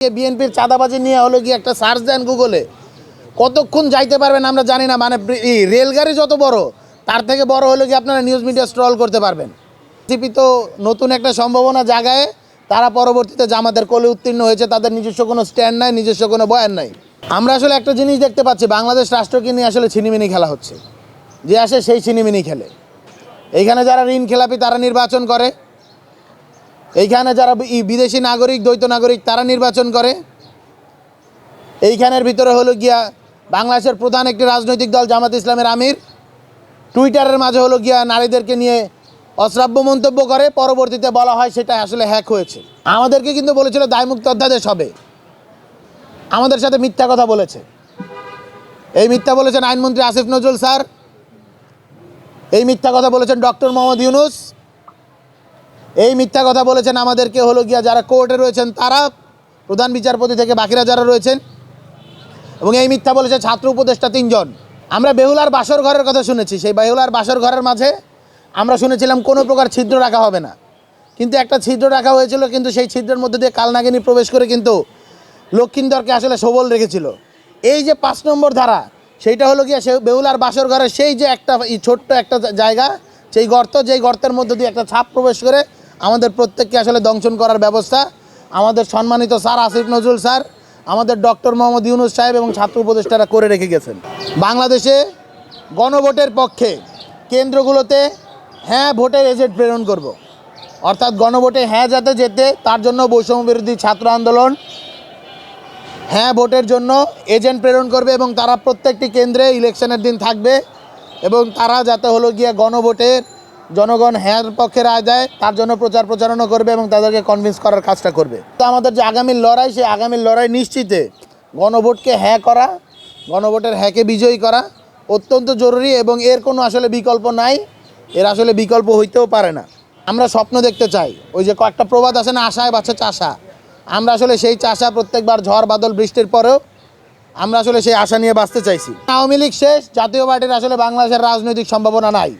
বিএনপির চাঁদাবাজি নিয়ে হলো কি একটা সার্চ দেন গুগলে, কতক্ষণ যাইতে পারবেন আমরা জানি না। মানে রেলগাড়ি যত বড়, তার থেকে বড় হলো কি আপনারা নিউজ মিডিয়া স্ক্রল করতে পারবেন। সিপি তো নতুন একটা সম্ভাবনা জাগায়, তারা পরবর্তীতে জামাতের কোলে উত্তীর্ণ হয়েছে, তাদের নিজস্ব কোনো স্ট্যান্ড নাই, নিজস্ব কোনো বয়ান নাই। আমরা আসলে একটা জিনিস দেখতে পাচ্ছি, বাংলাদেশ রাষ্ট্রকে নিয়ে আসলে ছিনিমিনি খেলা হচ্ছে। যে আসে সেই ছিনিমিনি খেলে। এইখানে যারা ঋণ খেলাপি তারা নির্বাচন করে, এইখানে যারা বিদেশি নাগরিক, দ্বৈত নাগরিক তারা নির্বাচন করে। এইখানের ভিতরে হলো গিয়া বাংলাদেশের প্রধান একটি রাজনৈতিক দল জামাত ইসলামের আমির টুইটারের মাঝে হলো গিয়া নারীদেরকে নিয়ে অশ্রাব্য মন্তব্য করে, পরবর্তীতে বলা হয় সেটা আসলে হ্যাক হয়েছে। আমাদেরকে কিন্তু বলেছিল দায়মুক্ত অধ্যাদেশ হবে, আমাদের সাথে মিথ্যা কথা বলেছে। এই মিথ্যা বলেছেন আইনমন্ত্রী আসিফ নজরুল স্যার, এই মিথ্যা কথা বলেছেন ডক্টর মোহাম্মদ ইউনূস, এই মিথ্যা কথা বলেছেন আমাদেরকে হলো গিয়া যারা কোর্টে রয়েছেন তারা, প্রধান বিচারপতি থেকে বাকিরা যারা রয়েছেন, এবং এই মিথ্যা বলেছে ছাত্র উপদেষ্টা 3 জন। আমরা বেহুলার বাসর ঘরের কথা শুনেছি, সেই বেহুলার বাসর ঘরের মাঝে আমরা শুনেছিলাম কোনো প্রকার ছিদ্র রাখা হবে না, কিন্তু একটা ছিদ্র রাখা হয়েছিল, কিন্তু সেই ছিদ্রের মধ্যে দিয়ে কালনাগিনী প্রবেশ করে কিন্তু লক্ষিন্দরকে আসলে সবল রেখেছিল। এই যে 5 নম্বর ধারা, সেইটা হলো গিয়া সে বেহুলার বাসর ঘরের সেই যে একটা ছোট্ট একটা জায়গা, সেই গর্ত, যেই গর্তের মধ্যে দিয়ে একটা ছাপ প্রবেশ করে আমাদের প্রত্যেককে আসলে দংশন করার ব্যবস্থা আমাদের সম্মানিত স্যার আসিফ নজরুল স্যার, আমাদের ডক্টর মোহাম্মদ ইউনূস সাহেব এবং ছাত্র উপদেষ্টারা করে রেখে গেছেন। বাংলাদেশে গণভোটের পক্ষে কেন্দ্রগুলোতে হ্যাঁ ভোটের এজেন্ট প্রেরণ করব, অর্থাৎ গণভোটে হ্যাঁ যাতে যেতে, তার জন্য বৈষম্য বিরোধী ছাত্র আন্দোলন হ্যাঁ ভোটের জন্য এজেন্ট প্রেরণ করবে, এবং তারা প্রত্যেকটি কেন্দ্রে ইলেকশনের দিন থাকবে, এবং তারা যাতে হলো গিয়ে গণভোটের জনগণ হ্যাঁর পক্ষে রায় দেয় তার জন্য প্রচার প্রচারণা করবে এবং তাদেরকে কনভিন্স করার কাজটা করবে। তো আমাদের যে আগামীর লড়াই, সেই আগামীর লড়াই নিশ্চিতে গণভোটকে হ্যাঁ করা, গণভোটের হ্যাঁকে বিজয়ী করা অত্যন্ত জরুরি, এবং এর কোনো আসলে বিকল্প নাই, এর আসলে বিকল্প হইতেও পারে না। আমরা স্বপ্ন দেখতে চাই, ওই যে কয়েকটা প্রবাদ আছে না, আশায় বাঁচে চাষা। আমরা আসলে সেই চাষা, প্রত্যেকবার ঝড় বাদল বৃষ্টির পরেও আমরা আসলে সেই আশা নিয়ে বাঁচতে চাইছি। আওয়ামী লীগ শেষ, জাতীয় পার্টির আসলে বাংলাদেশের রাজনৈতিক সম্ভাবনা নাই।